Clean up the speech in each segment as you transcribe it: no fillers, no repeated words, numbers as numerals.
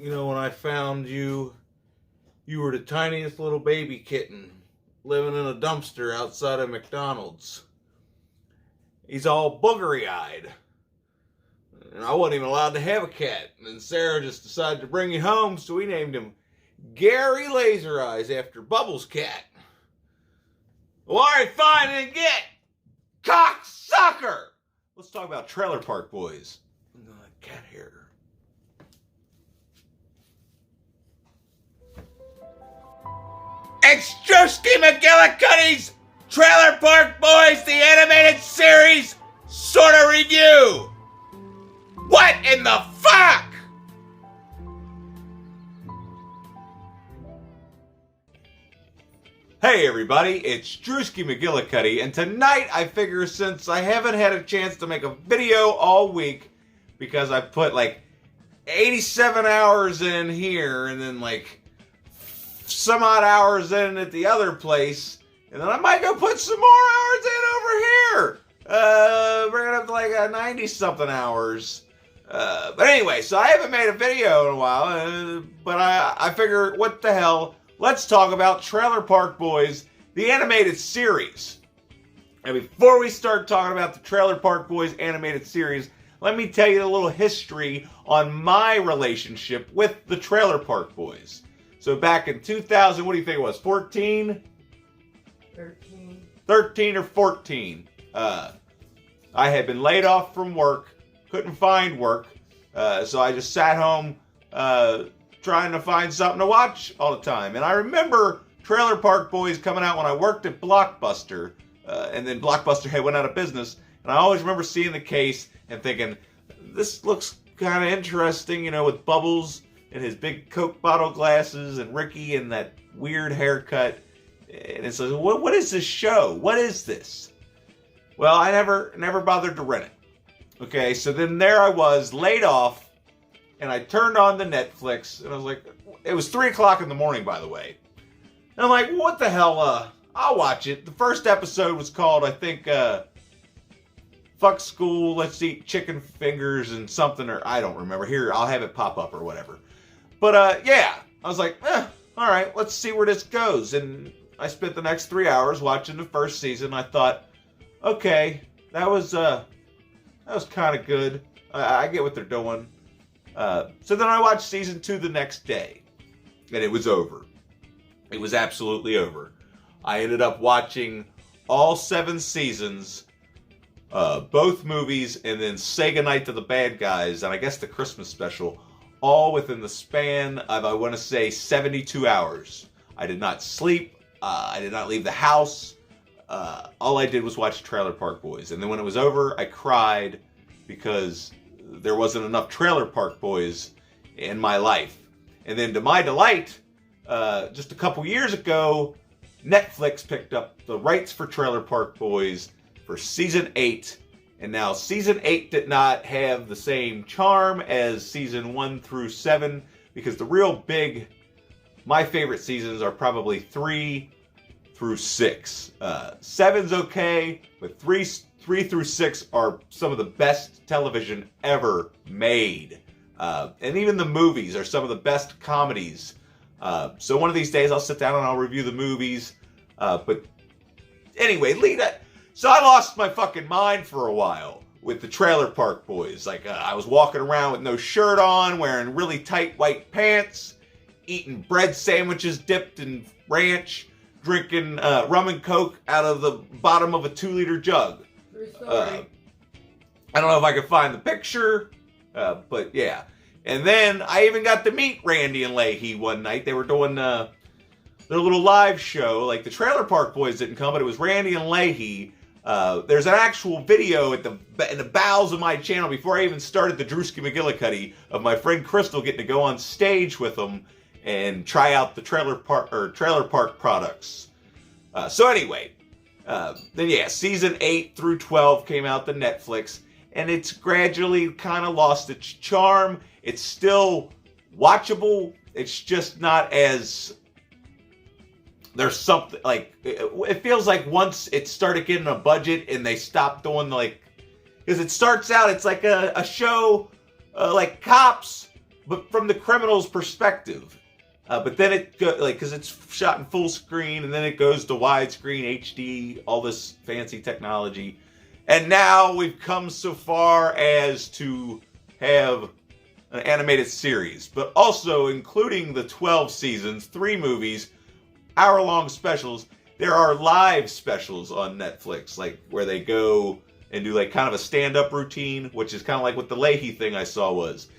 when I found you, you were the tiniest little baby kitten living in a dumpster outside of McDonald's. He's all boogery-eyed. And I wasn't even allowed to have a cat. And then Sarah just decided to bring you home, so we named him Gary Laser Eyes after Bubbles' cat. Well, alright, fine, and get cocksucker! Let's talk about Trailer Park Boys. Cat hair. It's Drewski McGillicuddy's Trailer Park Boys, the animated series, Sorta review. What in the fuck? Hey everybody, it's Drewski McGillicuddy, and tonight I figure since I haven't had a chance to make a video all week, because I put like 87 hours in here and then like some odd hours in at the other place, and then I might go put some more hours in over here. Bring it up to like 90 something hours. But anyway, so I haven't made a video in a while, but I figure what the hell, let's talk about Trailer Park Boys, the animated series. And before we start talking about the Trailer Park Boys animated series, let me tell you a little history on my relationship with the Trailer Park Boys. So back in 2000, what do you think it was, 14? 13. 13 or 14. I had been laid off from work, couldn't find work, so I just sat home trying to find something to watch all the time. And I remember Trailer Park Boys coming out when I worked at Blockbuster, and then Blockbuster went out of business, and I always remember seeing the case and thinking, this looks kind of interesting, with Bubbles and his big Coke bottle glasses and Ricky and that weird haircut. And it says, what is this show? What is this? Well, I never bothered to rent it. Okay, so then there I was, laid off, and I turned on the Netflix, and I was like, it was 3 o'clock in the morning, by the way. And I'm like, what the hell, I'll watch it. The first episode was called, I think, Fuck School, Let's Eat Chicken Fingers and something, or I don't remember. Here, I'll have it pop up or whatever. But, yeah, I was like, alright, let's see where this goes. And I spent the next 3 hours watching the first season. I thought, okay, that was kind of good. I get what they're doing. So then I watched season 2 the next day, and it was over. It was absolutely over. I ended up watching all 7 seasons, both movies, and then Say Goodnight to the Bad Guys, and I guess the Christmas special, all within the span of, I want to say, 72 hours. I did not sleep. I did not leave the house. All I did was watch Trailer Park Boys. And then when it was over, I cried because there wasn't enough Trailer Park Boys in my life. And then to my delight, just a couple years ago, Netflix picked up the rights for Trailer Park Boys for season 8. And now season 8 did not have the same charm as season 1 through 7, because the real big, my favorite seasons are probably 3 through 6. 7's okay, but 3 through 6 are some of the best television ever made. And even the movies are some of the best comedies. So one of these days I'll sit down and I'll review the movies. But anyway, so I lost my fucking mind for a while with the Trailer Park Boys. Like, I was walking around with no shirt on, wearing really tight white pants, eating bread sandwiches dipped in ranch, drinking rum and Coke out of the bottom of a 2-liter jug. I don't know if I can find the picture, but yeah. And then I even got to meet Randy and Leahy one night. They were doing their little live show. Like, the Trailer Park Boys didn't come, but it was Randy and Leahy. There's an actual video in the bowels of my channel before I even started the Drewski McGillicuddy of my friend Crystal getting to go on stage with them and try out the Trailer Park products. So anyway, then yeah, season 8 through 12 came out to Netflix, and it's gradually kind of lost its charm. It's still watchable. It's just not as, there's something, like, it feels like once it started getting a budget and they stopped doing, like, because it starts out, it's like a show, like cops but from the criminal's perspective. But then it because it's shot in full screen, and then it goes to widescreen, HD, all this fancy technology, and now we've come so far as to have an animated series, but also including the 12 seasons, 3 movies, hour-long specials. There are live specials on Netflix, like where they go and do like kind of a stand-up routine, which is kind of like what the Leahy thing I saw was.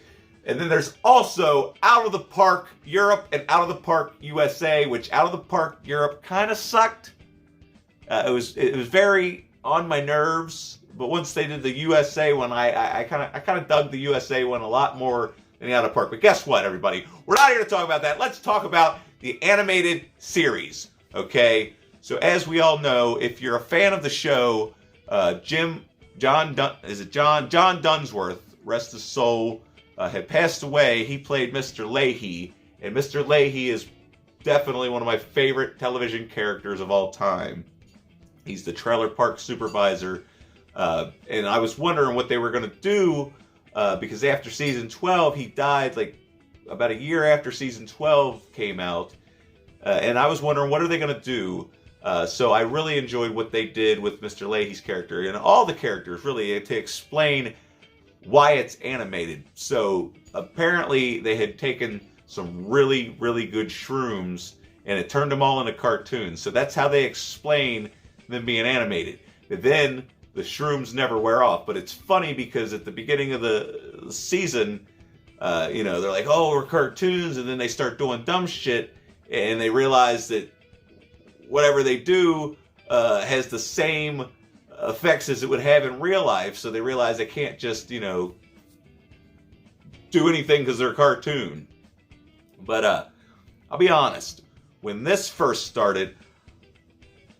And then there's also Out of the Park Europe and Out of the Park USA, which Out of the Park Europe kind of sucked. It was very on my nerves, but once they did the USA one, I kind of dug the USA one a lot more than the Out of the Park. But guess what, everybody? We're not here to talk about that. Let's talk about the animated series. Okay, so as we all know, if you're a fan of the show, John Dunsworth, rest his soul, had passed away. He played Mr. Leahy, and Mr. Leahy is definitely one of my favorite television characters of all time. He's the trailer park supervisor, and I was wondering what they were going to do, because after season 12, he died like about a year after season 12 came out, and I was wondering what are they going to do. So I really enjoyed what they did with Mr. Leahy's character, and all the characters, really, to explain why it's animated. So apparently they had taken some really, really good shrooms and it turned them all into cartoons. So that's how they explain them being animated. But then the shrooms never wear off. But it's funny because at the beginning of the season, they're like, oh, we're cartoons. And then they start doing dumb shit and they realize that whatever they do has the same effects as it would have in real life, so they realize they can't just, do anything because they're a cartoon. But I'll be honest, when this first started,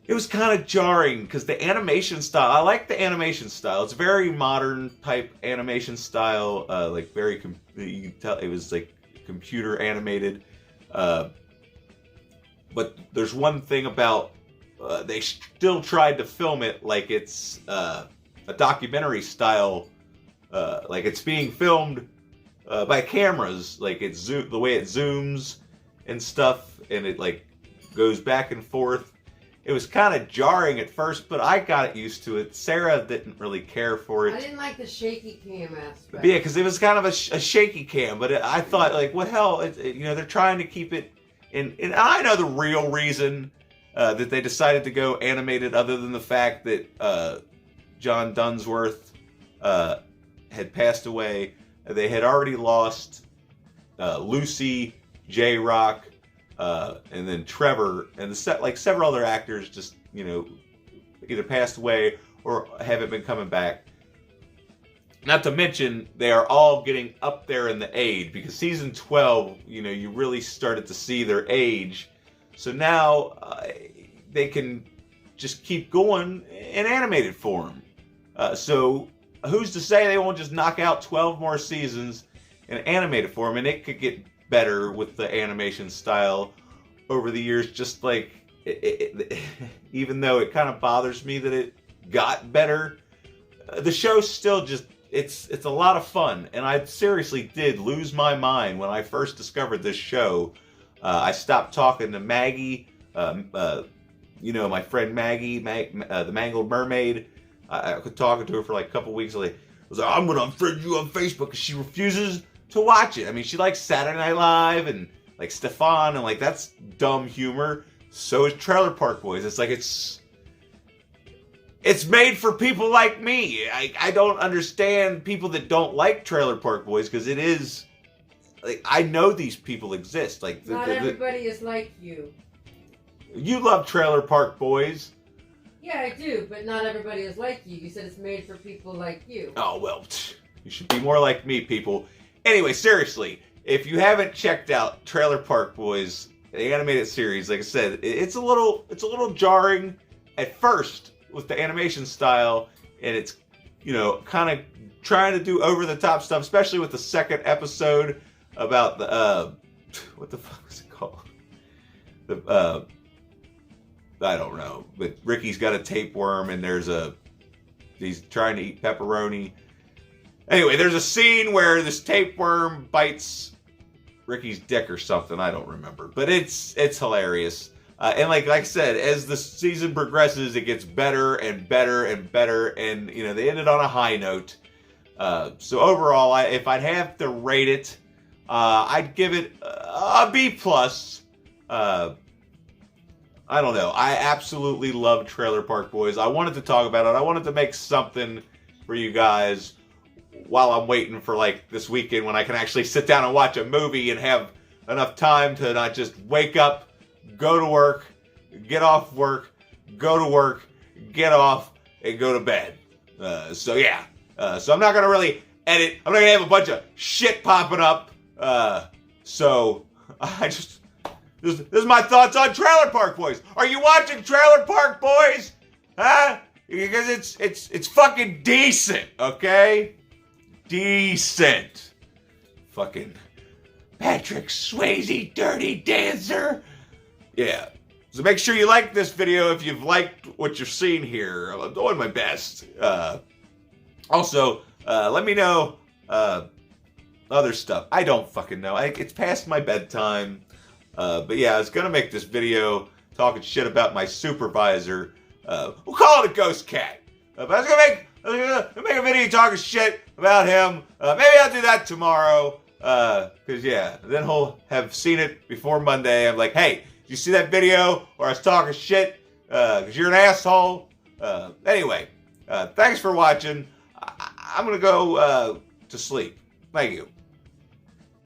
it was kind of jarring because the animation style, I like the animation style. It's very modern type animation style, like very, you can tell it was like computer animated. But there's one thing about they still tried to film it like it's a documentary style, like it's being filmed by cameras, like it's the way it zooms and stuff, and it like goes back and forth. It was kind of jarring at first, but I got used to it. Sarah didn't really care for it. I didn't like the shaky cam aspect. Yeah, because it was kind of a shaky cam, but I thought, like, what hell? They're trying to keep it in. And I know the real reason that they decided to go animated, other than the fact that John Dunsworth had passed away. They had already lost Lucy, J-Rock, and then Trevor, and several other actors just, either passed away or haven't been coming back. Not to mention, they are all getting up there in the age, because season 12, you really started to see their age. So now they can just keep going in animated form. So who's to say they won't just knock out 12 more seasons in animated form, and it could get better with the animation style over the years, just like even though it kind of bothers me that it got better, the show still just it's a lot of fun, and I seriously did lose my mind when I first discovered this show. I stopped talking to Maggie, my friend Maggie, the Mangled Mermaid. I was talking to her for like a couple weeks. I was like, I'm going to unfriend you on Facebook, because she refuses to watch it. I mean, she likes Saturday Night Live and like Stefan, and like that's dumb humor. So is Trailer Park Boys. It's like it's made for people like me. I don't understand people that don't like Trailer Park Boys, because it is like, I know these people exist. Like not everybody is like you. You love Trailer Park Boys. Yeah, I do, but not everybody is like you. You said it's made for people like you. Oh, well, you should be more like me, people. Anyway, seriously, if you haven't checked out Trailer Park Boys, the animated series, like I said, it's a little jarring at first with the animation style, and it's, kind of trying to do over-the-top stuff, especially with the second episode about the, what the fuck was it called? I don't know, but Ricky's got a tapeworm, and he's trying to eat pepperoni. Anyway, there's a scene where this tapeworm bites Ricky's dick or something. I don't remember, but it's hilarious. And like I said, as the season progresses, it gets better and better and better. And you know, they ended on a high note. So overall, if I'd have to rate it, I'd give it a B plus. I don't know. I absolutely love Trailer Park Boys. I wanted to talk about it. I wanted to make something for you guys while I'm waiting for like this weekend when I can actually sit down and watch a movie and have enough time to not just wake up, go to work, get off work, go to work, get off, and go to bed. So yeah. So I'm not going to really edit. I'm not going to have a bunch of shit popping up. So I just... This is my thoughts on Trailer Park Boys. Are you watching Trailer Park Boys? Huh? Because it's fucking decent, okay? Decent. Fucking Patrick Swayze, Dirty Dancer. Yeah. So make sure you like this video if you've liked what you've seen here. I'm doing my best. Also, let me know other stuff. I don't fucking know. It's past my bedtime. But yeah, I was gonna make this video talking shit about my supervisor. We'll call it a ghost cat. But I was gonna make a video talking shit about him. Maybe I'll do that tomorrow. Cause yeah, then he'll have seen it before Monday. I'm like, hey, did you see that video where I was talking shit? Cause you're an asshole. Anyway, thanks for watching. I'm gonna go to sleep. Thank you.